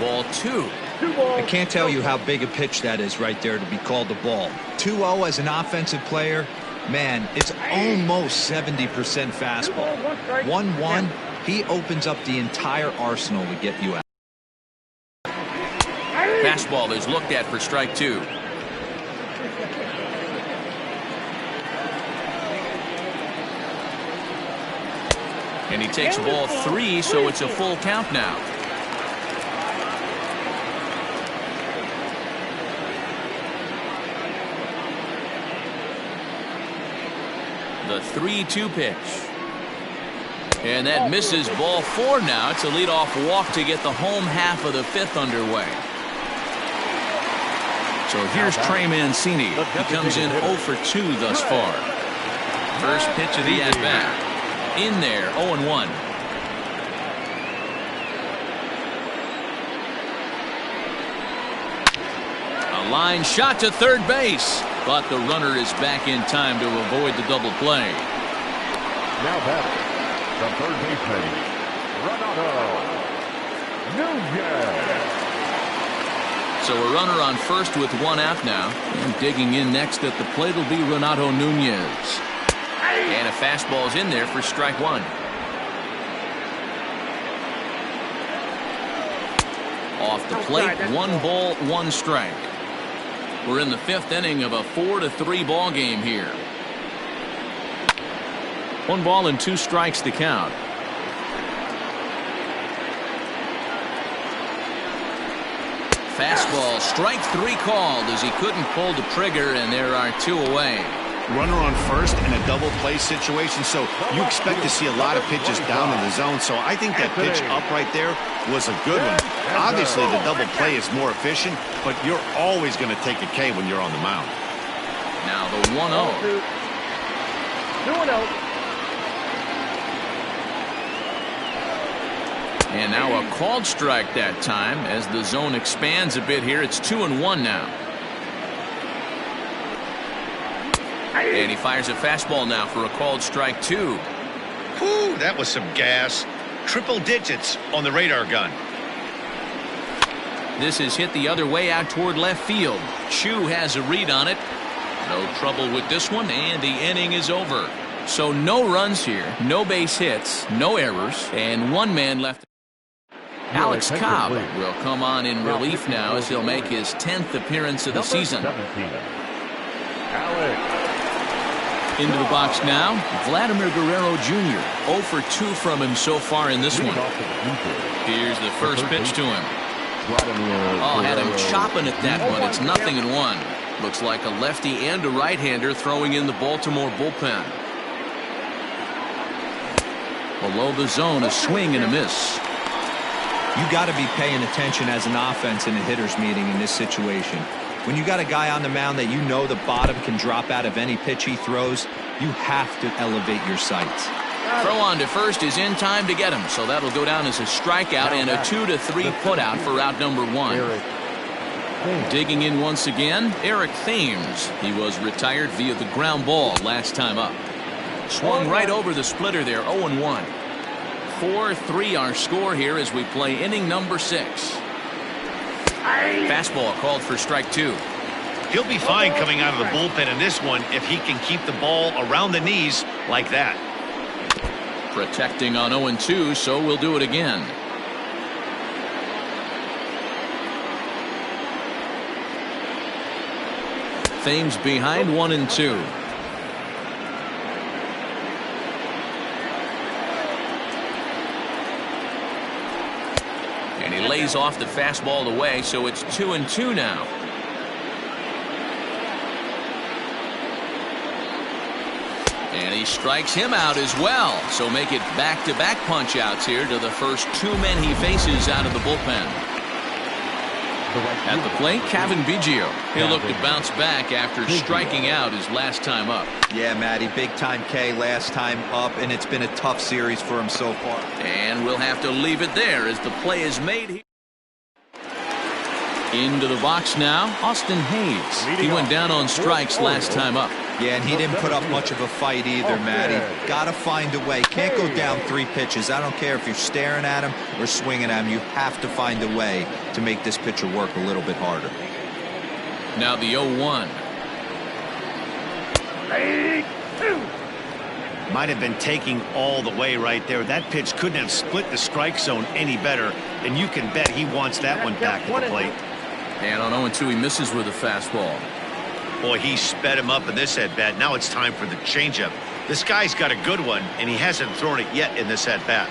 Ball 2. I can't tell you how big a pitch that is right there to be called a ball. 2-0 as an offensive player, man, it's almost 70% fastball. 1-1, he opens up the entire arsenal to get you out. Fastball is looked at for strike 2. And he takes ball 3, so it's a full count now. The 3-2 pitch. And that misses ball 4 now. It's a leadoff walk to get the home half of the 5th underway. So here's Trey Mancini. He comes in 0 for 2 thus far. First pitch of the at-bat. In there, 0-1. A line shot to third base, but the runner is back in time to avoid the double play. Now batting, the third baseman, Renato Nunez. So a runner on first with 1 out now, and digging in next at the plate will be Renato Nunez. And a fastball's in there for strike 1. Off the plate, 1 ball, 1 strike. We're in the 5th inning of a 4-3 ball game here. 1 ball and 2 strikes to count. Fastball, strike 3 called as he couldn't pull the trigger, and there are 2 away. Runner on first in a double play situation, so you expect to see a lot of pitches down in the zone. So I think that pitch up right there was a good one. Obviously, the double play is more efficient, but you're always going to take a K when you're on the mound. Now the 1-0. 2-0. And now a called strike that time as the zone expands a bit here. It's 2-1 now. And he fires a fastball now for a called strike 2. Whew, that was some gas. Triple digits on the radar gun. This is hit the other way out toward left field. Chu has a read on it. No trouble with this one, and the inning is over. So no runs here, no base hits, no errors, and 1 man left. Alex Cobb will come on in relief now as he'll make his 10th appearance of the season. Into the box now, Vladimir Guerrero Jr. 0 for 2 from him so far in this one. Here's the first pitch to him. Oh, had him chopping at that one. It's 0-1. Looks like a lefty and a right-hander throwing in the Baltimore bullpen. Below the zone, a swing and a miss. You got to be paying attention as an offense in a hitter's meeting in this situation. When you got a guy on the mound that you know the bottom can drop out of any pitch he throws, you have to elevate your sights. Throw on to first is in time to get him, so that'll go down as a strikeout and a 2-3 putout for out number 1. Digging in once again, Eric Thames. He was retired via the ground ball last time up. Swung right over the splitter there, 0-1. 4-3 our score here as we play inning number 6. Fastball called for strike 2. He'll be fine coming out of the bullpen in this one if he can keep the ball around the knees like that. Protecting on 0-2, so we'll do it again. Thames behind 1-2. And he lays off the fastball away, so it's 2-2 now. And he strikes him out as well. So make it back-to-back punch-outs here to the first 2 men he faces out of the bullpen. At the plate, Kevin Biggio. He'll look to bounce back after striking out his last time up. Yeah, Matty, big-time K last time up, and it's been a tough series for him so far. And we'll have to leave it there as the play is made here. Into the box now, Austin Hayes. He went down on strikes last time up. Yeah, and he didn't put up much of a fight either, Matty. Got to find a way. Can't go down 3 pitches. I don't care if you're staring at him or swinging at him. You have to find a way to make this pitcher work a little bit harder. Now the 0-1. Might have been taking all the way right there. That pitch couldn't have split the strike zone any better, and you can bet he wants that one back at the plate. And on 0-2, he misses with a fastball. Boy, he sped him up in this at-bat. Now it's time for the changeup. This guy's got a good one, and he hasn't thrown it yet in this at-bat.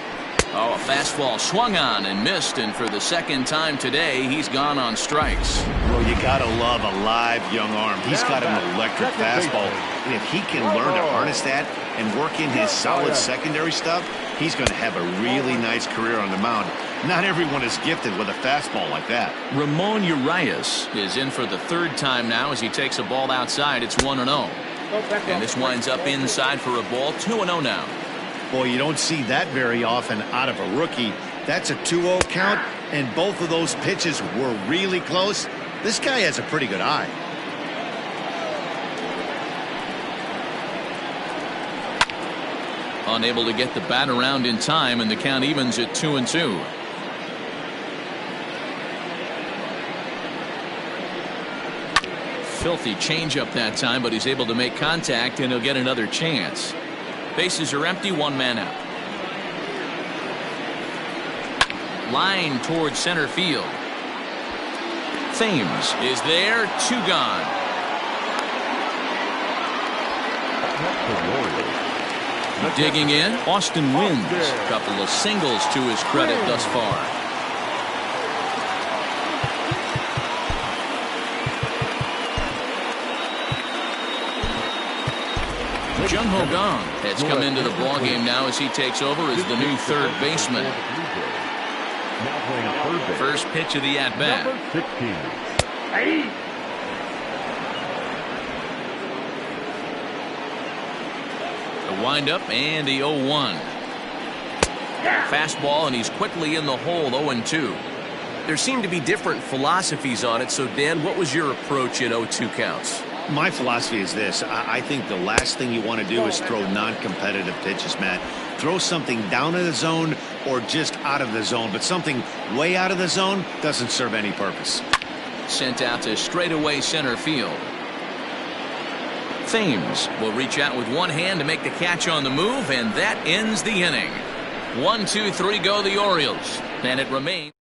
Oh, a fastball swung on and missed, and for the second time today, he's gone on strikes. Well, you got to love a live young arm. He's got an electric fastball, and if he can learn to harness that and work in his solid secondary stuff, he's going to have a really nice career on the mound. Not everyone is gifted with a fastball like that. Ramon Urias is in for the 3rd time now as he takes a ball outside. It's 1-0. And this winds up inside for a ball. 2-0 now. Boy, you don't see that very often out of a rookie. That's a 2-0 count, and both of those pitches were really close. This guy has a pretty good eye. Unable to get the bat around in time, and the count evens at 2-2. Filthy changeup that time, but he's able to make contact, and he'll get another chance. Bases are empty, 1 man out. Line towards center field. Thames is there, 2 gone. Digging in, Austin wins. A couple of singles to his credit thus far. Jung Ho Gong has come into the ballgame now as he takes over as the new third baseman. First pitch of the at-bat. The windup and the 0-1. Fastball, and he's quickly in the hole. 0-2. There seem to be different philosophies on it. So, Dan, what was your approach at 0-2 counts? My philosophy is this. I think the last thing you want to do is throw non-competitive pitches, Matt. Throw something down in the zone or just out of the zone, but something way out of the zone doesn't serve any purpose. Sent out to straightaway center field. Thames will reach out with one hand to make the catch on the move, and that ends the inning. 1, 2, 3 go the Orioles, and it remains.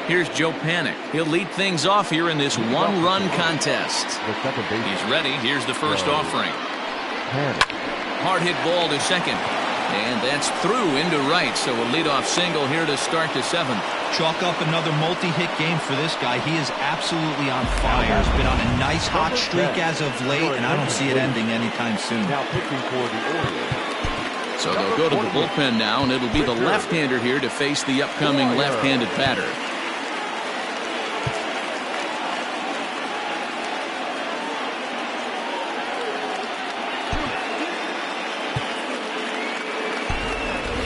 Here's Joe Panik. He'll lead things off here in this one-run contest. He's ready. Here's the first offering. Hard hit ball to second. And that's through into right. So a leadoff single here to start the seventh. Chalk up another multi-hit game for this guy. He is absolutely on fire. He's been on a nice hot streak as of late, and I don't see it ending anytime soon. Now pitching for the Orioles. So they'll go to the bullpen now, and it'll be the left-hander here to face the upcoming left-handed batter.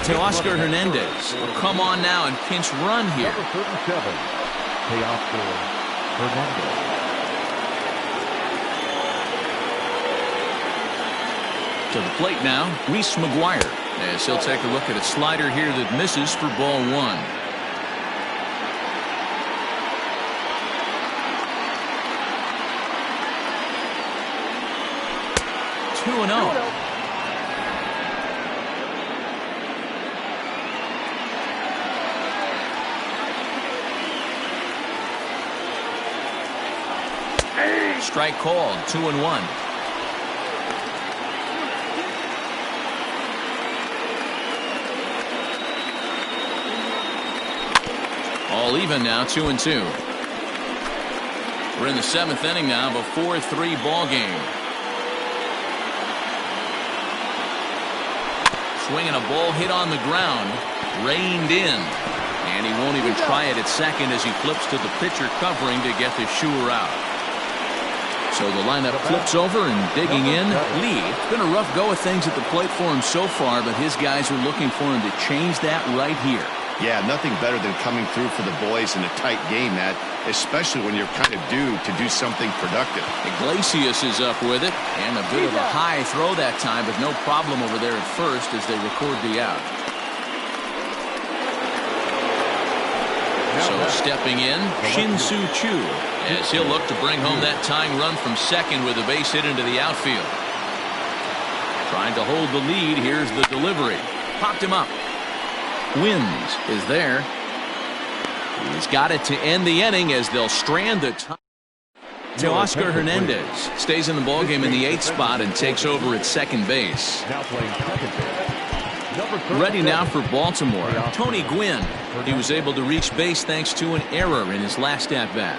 Teoscar Hernandez will come on now and pinch run here. Number 37, Teoscar Hernandez. To the plate now, Reese McGuire, as he'll take a look at a slider here that misses for ball one. Two and 0. Strike called. 2-1. All even now. 2-2. We're in the seventh inning now of a 4-3 ball game. Swinging a ball hit on the ground, reined in, and he won't even try it at second as he flips to the pitcher covering to get the shooter out. So the lineup flips over and digging in. Lee, it's been a rough go of things at the plate for him so far, but his guys are looking for him to change that right here. Yeah, nothing better than coming through for the boys in a tight game, Matt, especially when you're kind of due to do something productive. Iglesias is up with it, and a bit of a high throw that time, but no problem over there at first as they record the out. So stepping in, Shin-Soo Choo, as he'll look to bring home that tying run from second with a base hit into the outfield. Trying to hold the lead. Here's the delivery. Popped him up. Wins is there. He's got it to end the inning as they'll strand the top. Teoscar Hernandez stays in the ballgame in the 8th spot and takes over at second base. Now playing second base. Ready now for Baltimore, Tony Gwynn. He was able to reach base thanks to an error in his last at-bat.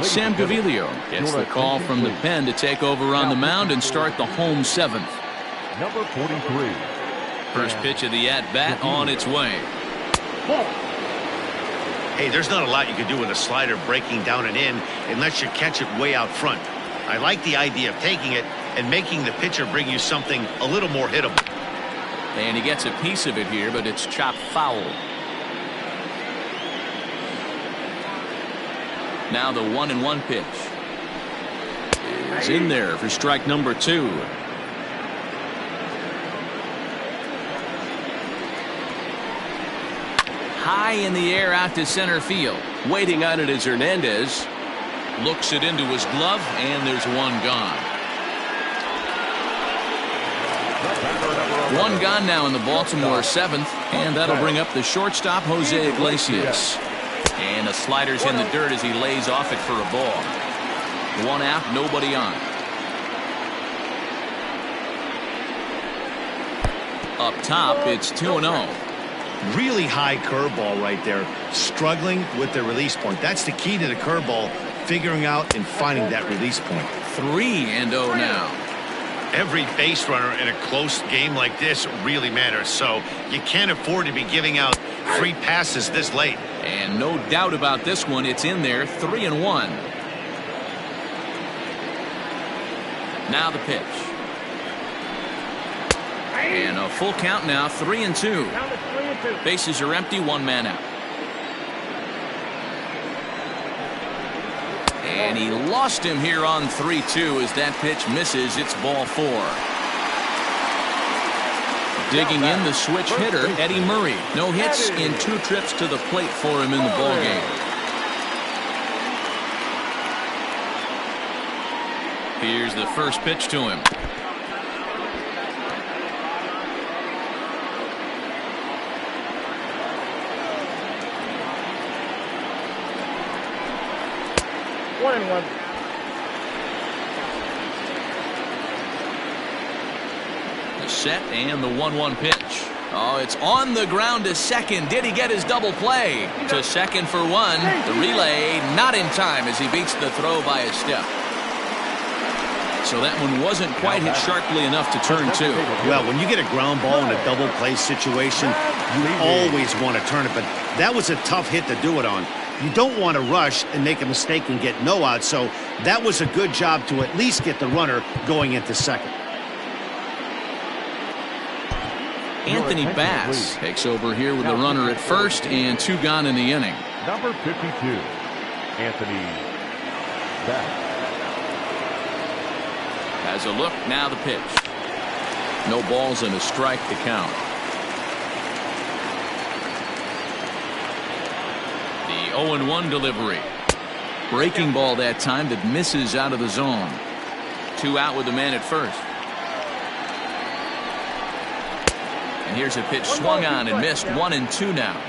Sam Gaviglio gets the call from the pen to take over on the mound and start the home seventh. Number 43. First pitch of the at-bat on its way. Hey, there's not a lot you can do with a slider breaking down and in unless you catch it way out front. I like the idea of taking it and making the pitcher bring you something a little more hittable. And he gets a piece of it here, but it's chopped foul. Now the 1-1 pitch is in there for strike number 2. High in the air out to center field. Waiting on it is Hernandez. Looks it into his glove, and there's one gone. One gone now in the Baltimore 7th, and that'll bring up the shortstop, Jose Iglesias. And the slider's in the dirt as he lays off it for a ball. One out, nobody on. Up top, it's 2-0. Really high curveball right there. Struggling with the release point. That's the key to the curveball, figuring out and finding that release point. 3-0 now. Every base runner in a close game like this really matters, so you can't afford to be giving out free passes this late. And no doubt about this one, it's in there. 3-1. Now the pitch. And a full count now, 3-2. Bases are empty, one man out. And he lost him here on 3-2 as that pitch misses. It's ball 4. Digging in, the switch hitter, Eddie Murray. No hits in 2 trips to the plate for him in the ballgame. Here's the first pitch to him. One and one. The set and the 1-1 pitch. Oh, it's on the ground to second. Did he get his double play? To second for one. The relay not in time as he beats the throw by a step. So that one wasn't quite hit sharply enough to turn 2. Well, when you get a ground ball in a double play situation, you always want to turn it, but that was a tough hit to do it on. You don't want to rush and make a mistake and get no out, so that was a good job to at least get the runner going into second. Anthony Bass takes over here with the runner at first and 2 gone in the inning. Number 52, Anthony Bass. Has a look, now the pitch. No balls and a strike to count. The 0-1 delivery. Breaking ball that time that misses out of the zone. 2 out with the man at first. And here's a pitch swung on and missed. 1-2 now.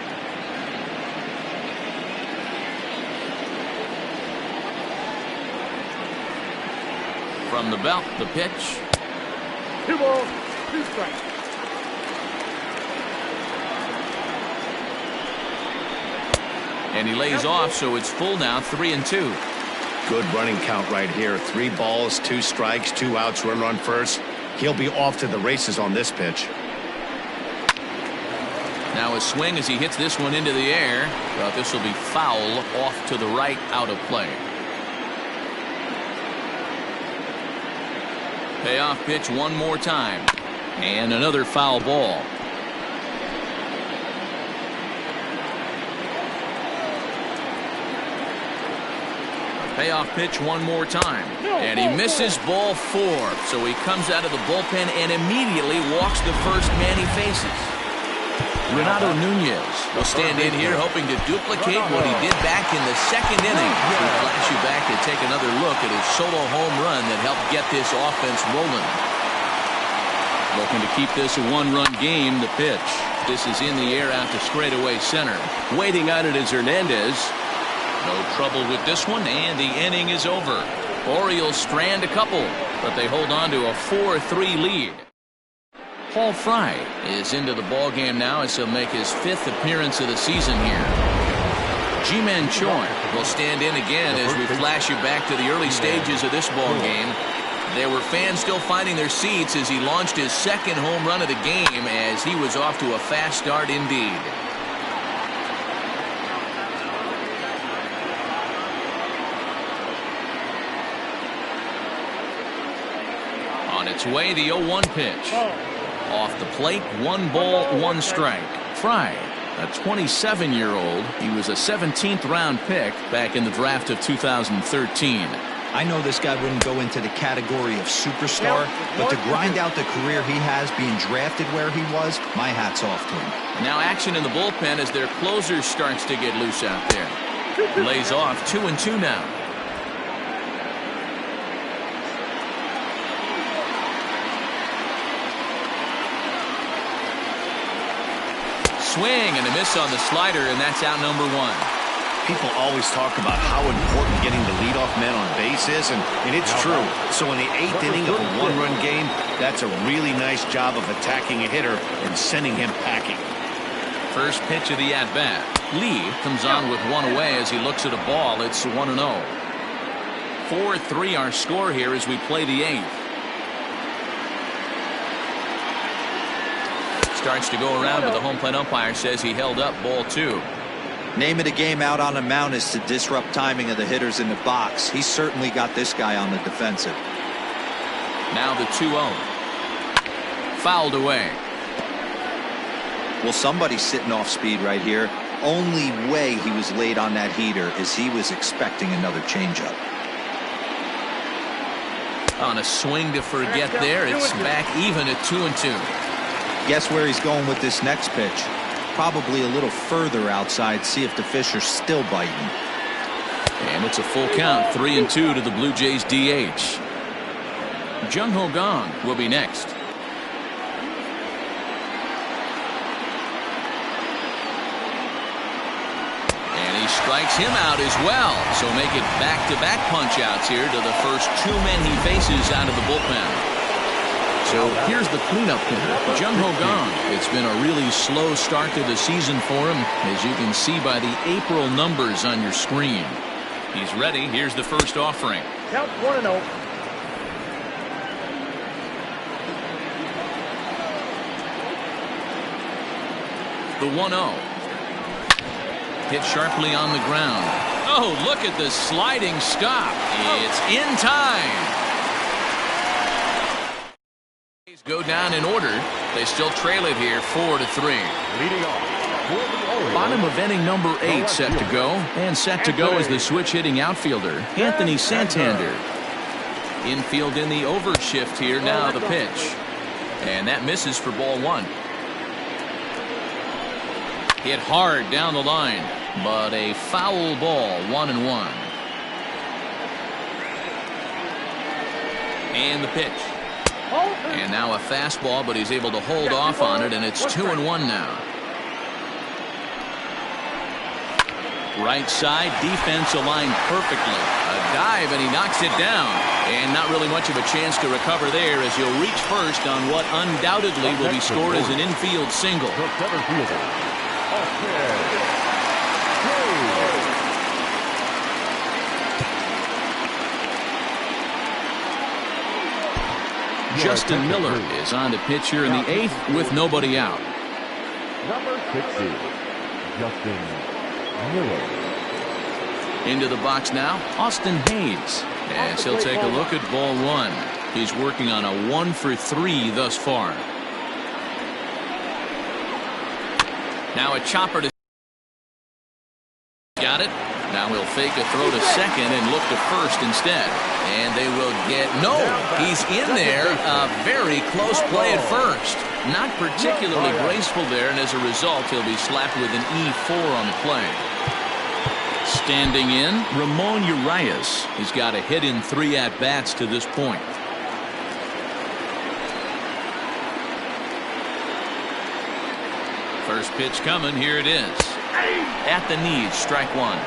From the belt, the pitch. 2 balls, 2 strikes. And he lays off, so it's full now, 3-2. Good running count right here. 3 balls, 2 strikes, 2 outs, runner on first. He'll be off to the races on this pitch. Now a swing as he hits this one into the air. But this will be foul, off to the right, out of play. Payoff pitch one more time. And another foul ball. Payoff pitch one more time. And he misses ball 4. So he comes out of the bullpen and immediately walks the first man he faces. Renato Nunez will stand in here hoping to duplicate what he did back in the 2nd inning. We'll flash you back to take another look at his solo home run that helped get this offense rolling. Looking to keep this a 1-run game. The pitch. This is in the air out to straightaway center. Waiting on it is Hernandez. No trouble with this one, and the inning is over. Orioles strand a couple, but they hold on to a 4-3 lead. Paul Fry is into the ballgame now as he'll make his 5th appearance of the season here. Ji-Man Choi will stand in again as we flash you back to the early stages of this ballgame. There were fans still finding their seats as he launched his 2nd home run of the game as he was off to a fast start indeed. On its way, the 0-1 pitch. Off the plate, 1 ball, 1 strike. Fry, a 27-year-old. He was a 17th round pick back in the draft of 2013. I know this guy wouldn't go into the category of superstar, but to grind out the career he has being drafted where he was, my hat's off to him. Now action in the bullpen as their closer starts to get loose out there. Lays off, 2-2 now. swing and a miss on the slider, and that's out number 1. People always talk about how important getting the leadoff man on base is, and it's true. So in the 8th inning of a 1-run game, that's a really nice job of attacking a hitter and sending him packing. First pitch of the at-bat. Lee comes on with one away as he looks at a ball. It's 1-0. 4-3 our score here as we play the 8th. Starts to go around, but the home plate umpire says he held up ball 2. Name of the game out on the mound is to disrupt timing of the hitters in the box. He's certainly got this guy on the defensive. Now the 2-0. Fouled away. Well, somebody's sitting off speed right here. Only way he was late on that heater is he was expecting another changeup. On a swing to forget there, it's back even at 2-2. Guess where he's going with this next pitch? Probably a little further outside. See if the fish are still biting. And it's a full count, 3-2 to the Blue Jays DH. Jung-Ho Kang will be next. And he strikes him out as well. So make it back-to-back punch-outs here to the first 2 men he faces out of the bullpen. So here's the cleanup hitter, Jung-Ho Kang. It's been a really slow start to the season for him, as you can see by the April numbers on your screen. He's ready. Here's the first offering. Count 1-0. The 1-0. Hit sharply on the ground. Oh, look at the sliding stop. It's in time. Go down in order. They still trail it here 4-3. Leading off. Bottom of inning number 8 set to go. And set to go is the switch hitting outfielder, Anthony Santander. Infield in the overshift here. Now the pitch. And that misses for ball 1. Hit hard down the line, but a foul ball, 1-1. And the pitch. And now a fastball, but he's able to hold off on it, and it's 2-1 now. Right side, defense aligned perfectly. A dive, and he knocks it down. And not really much of a chance to recover there as he'll reach first on what undoubtedly will be scored as an infield single. Justin Miller is on to pitch here in the 8th with nobody out. Number 60, Justin Miller. Into the box now, Austin Hayes. As he'll take a look at ball 1. He's working on a 1-for-3 thus far. Now a chopper to got it. Now he'll fake a throw to second and look to first instead. And they will get no. He's in there. A very close play at first. Not particularly graceful there, and as a result, he'll be slapped with an E4 on the play. Standing in, Ramon Urias. He's got a hit in 3 at-bats to this point. First pitch coming. Here it is. At the knees, strike 1.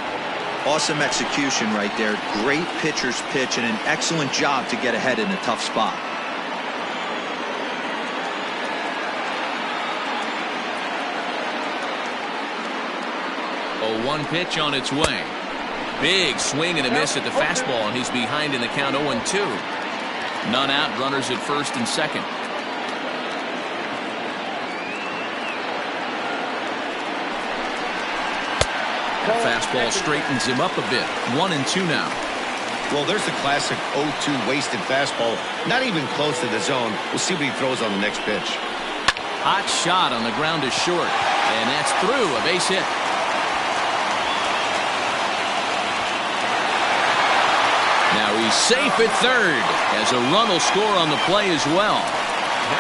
Awesome execution right there. Great pitcher's pitch and an excellent job to get ahead in a tough spot. A 1 pitch on its way. Big swing and a miss at the fastball, and he's behind in the count 0-2. None out, runners at first and second. Fastball straightens him up a bit. 1-2 now. Well, there's the classic 0-2 wasted fastball. Not even close to the zone. We'll see what he throws on the next pitch. Hot shot on the ground is short. And that's through. A base hit. Now he's safe at third as a run will score on the play as well.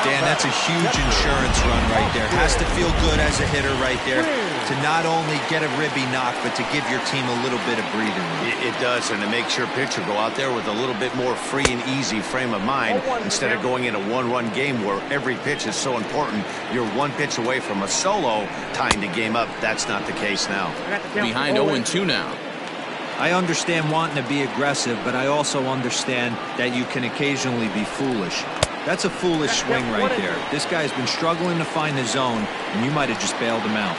Dan, that's a huge insurance run right there. Has to feel good as a hitter right there. to not only get a ribby knock, but to give your team a little bit of breathing room. It does, and it makes your pitcher go out there with a little bit more free and easy frame of mind instead of going in a one-run game where every pitch is so important. You're one pitch away from a solo tying the game up. That's not the case now. Behind 0-2 now. I understand wanting to be aggressive, but I also understand that you can occasionally be foolish. That's a foolish swing right there. This guy's been struggling to find the zone, and you might have just bailed him out.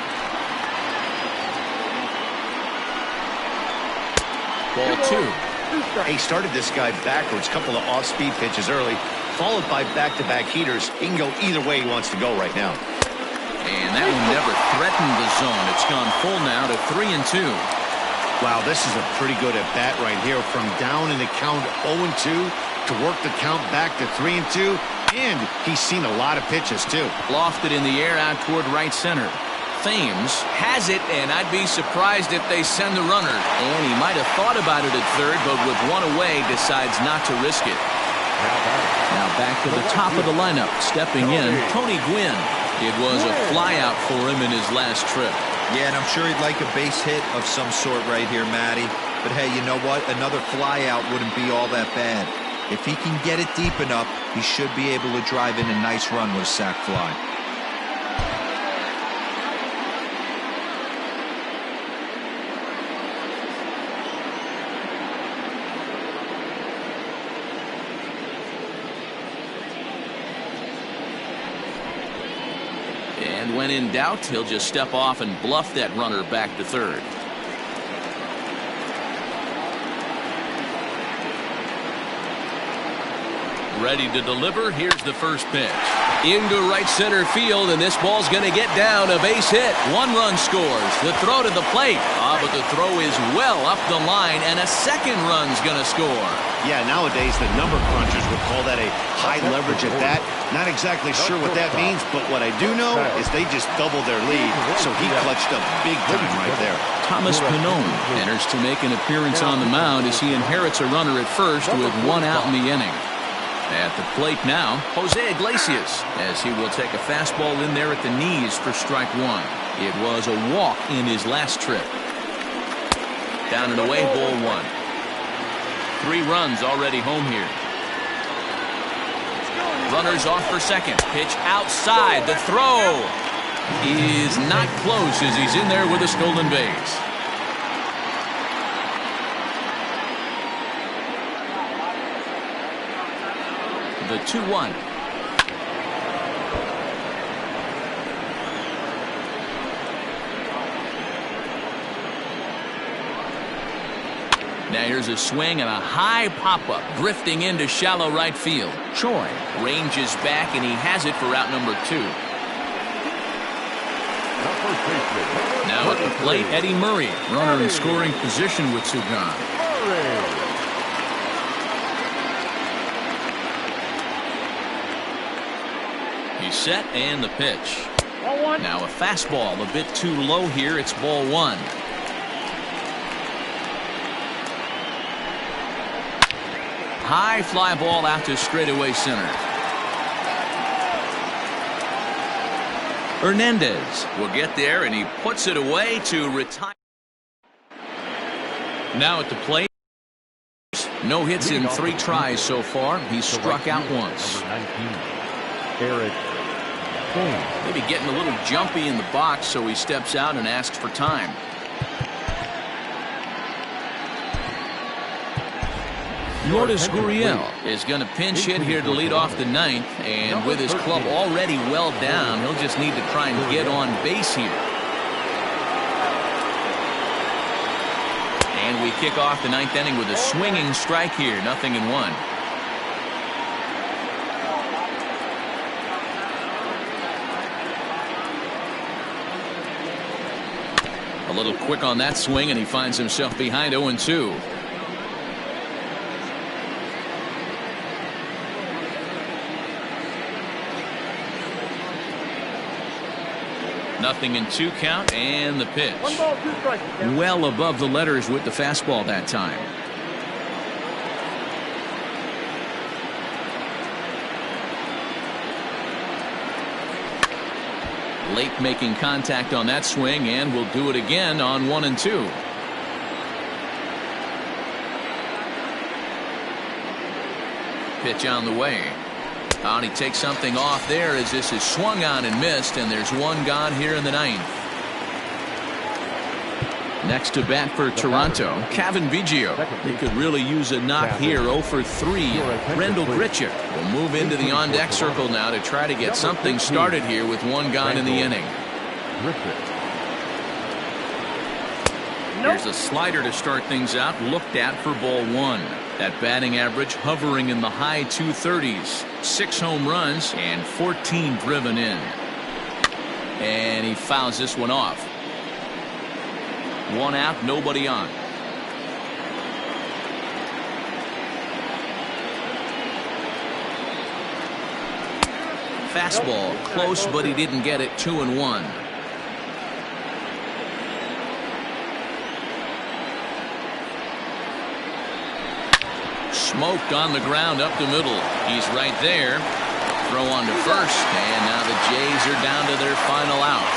Ball 2. He started this guy backwards, couple of off-speed pitches early, followed by back-to-back heaters. He can go either way he wants to go right now. And that one never threatened the zone. It's gone full now to 3-2. Wow, this is a pretty good at-bat right here. From down in the count 0-2 to work the count back to 3-2. And he's seen a lot of pitches, too. Lofted in the air out toward right center. Thames has it, and I'd be surprised if they send the runner. And he might have thought about it at third, but with one away, decides not to risk it. Now back to the top of the lineup. Stepping in, Tony Gwynn. It was a flyout for him in his last trip. Yeah, and I'm sure he'd like a base hit of some sort right here, Matty. But hey, you know what? Another flyout wouldn't be all that bad. If he can get it deep enough, he should be able to drive in a nice run with a sac fly. And when in doubt, he'll just step off and bluff that runner back to third. Ready to deliver. Here's the first pitch. Into right center field, and this ball's going to get down. A base hit. 1 run scores. The throw to the plate. But the throw is well up the line, and a second run's going to score. Yeah, nowadays the number crunchers would call that a high leverage at bat. Not exactly sure what that means, but what I do know is they just doubled their lead, so he clutched up big time right there. Thomas Pannone enters to make an appearance on the mound as he inherits a runner at first with 1 out in the inning. At the plate now, Jose Iglesias, as he will take a fastball in there at the knees for strike 1. It was a walk in his last trip. Down and away, ball 1. 3 runs already home here. Runners off for second. Pitch outside. The throw is not close as he's in there with a stolen base. The 2-1. Now here's a swing and a high pop-up drifting into shallow right field. Choi ranges back, and he has it for out number 2. Now at the plate, Eddie Murray, runner in scoring position with 2 gone. He's set, and the pitch. Now a fastball a bit too low here. It's ball 1. High fly ball out to straightaway center. Hernandez will get there, and he puts it away to retire. Now at the plate. No hits in 3 tries so far. He's struck out once. Maybe getting a little jumpy in the box, so he steps out and asks for time. Lourdes Gurriel is going to pinch hit here to lead off the 9th, and with his club already well down, he'll just need to try and get on base here. And we kick off the 9th inning with a swinging strike here, 0-1. A little quick on that swing, and he finds himself behind 0-2. Nothing in 2 count, and the pitch. 1 ball, 2 strikes. Well above the letters with the fastball that time. Late making contact on that swing, and will do it again on 1 and 2. Pitch on the way. And he takes something off there as this is swung on and missed, and there's one gone here in the 9th. Next to bat for Toronto, Kevin Biggio. He could really use a knock here. 0 for 3. Rendell Grichuk will move into the on-deck circle now to try to get something started here with one gone in the inning. Here's a slider to start things out, looked at for ball 1. That batting average hovering in the high 230s. 6 home runs and 14 driven in. And he fouls this one off. 1 out, nobody on. Fastball close, but he didn't get it. 2-1. Smoked on the ground up the middle. He's right there. Throw on to first, and now the Jays are down to their final out.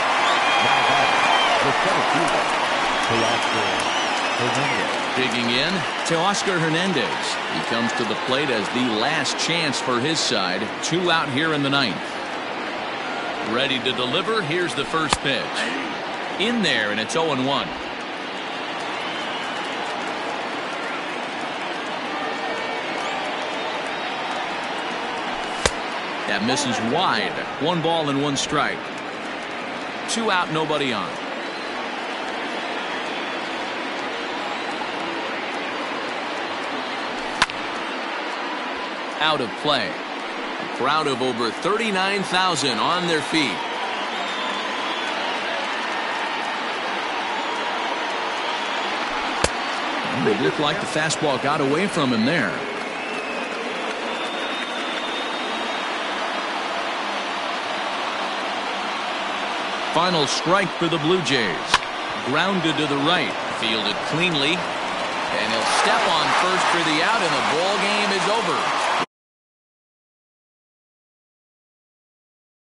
Digging in, Teoscar Hernandez. He comes to the plate as the last chance for his side. 2 out here in the 9th. Ready to deliver. Here's the first pitch. In there, and it's 0-1. That misses wide. 1 ball and 1 strike. 2 out, nobody on. Out of play. A crowd of over 39,000 on their feet. It looked like the fastball got away from him there. Final strike for the Blue Jays. Grounded to the right. Fielded cleanly. And he'll step on first for the out, and the ball game is over.